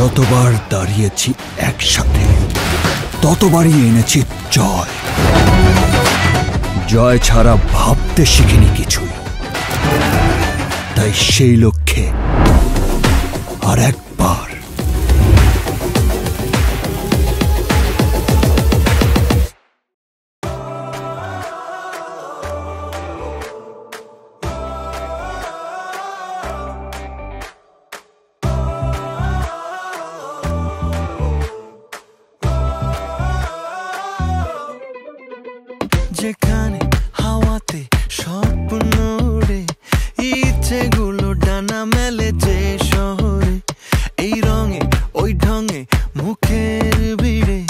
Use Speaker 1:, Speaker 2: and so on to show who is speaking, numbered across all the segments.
Speaker 1: যতবার দাঁড়িয়েছি একসাথে ততবারই এনেছি জয়। জয় ছাড়া ভাবতে শিখিনি কিছুই, তাই সেই লক্ষ্যে আর একবার
Speaker 2: যেখানে হাওয়াতে স্বপ্ন উড়ে, ইচ্ছেগুলো ডানা মেলে যে শহরে, এই রঙে ওই ঢঙে মুখের ভিড়ে,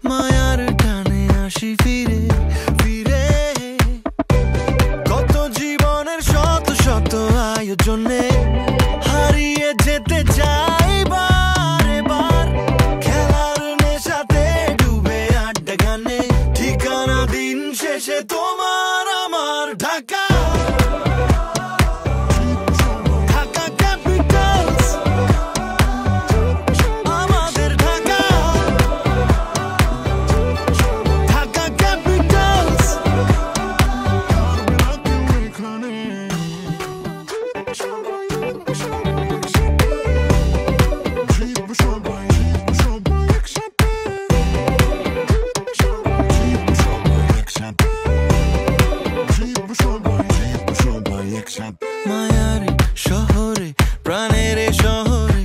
Speaker 2: মায়ার টানে আসি ফিরে ফিরে। কত জীবনের শত শত আয়োজনে হারিয়ে যেতে চাই বারে বার, খেলার নেশাতে ডুবে আড্ডা গানে, ঠিকানা দিন শেষে তোমার আমার ঢাকা। ঢাকা ক্যাপিটালস আমাদের ঢাকা। ঢাকা ক্যাপিটালস মায়ার শহরে, প্রাণের শহরে,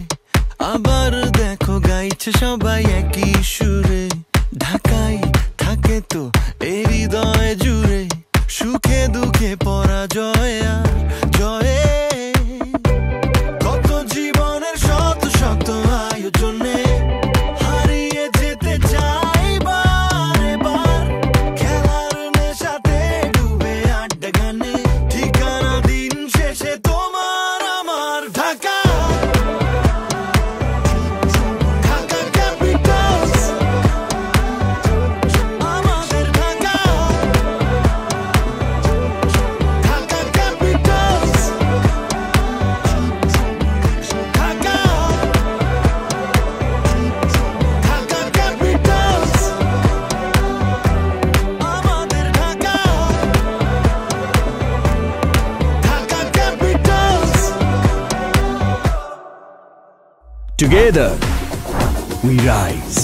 Speaker 2: আবার দেখো গাইছে সবাই একই সুরে। ঢাকায় থাকে তো এই হৃদয় জুড়ে, সুখে দুঃখে পরাজয় আর জয়ে। কত জীবনের শত শত আয়োজনে হারিয়ে যেতে চাই বারে বার, খেলার নেশাতে ডুবে আড্ডা গানে, ঠিকানা দিন শেষে তোমার আমার ঢাকা। ঢাকা ক্যাপিটালস আমাদের ঢাকা। ঢাকা ক্যাপিটালস ঢাকা। ঢাকা ক্যাপিটালস আমাদের Dhaka. Dhaka Capitals.
Speaker 1: together we rise.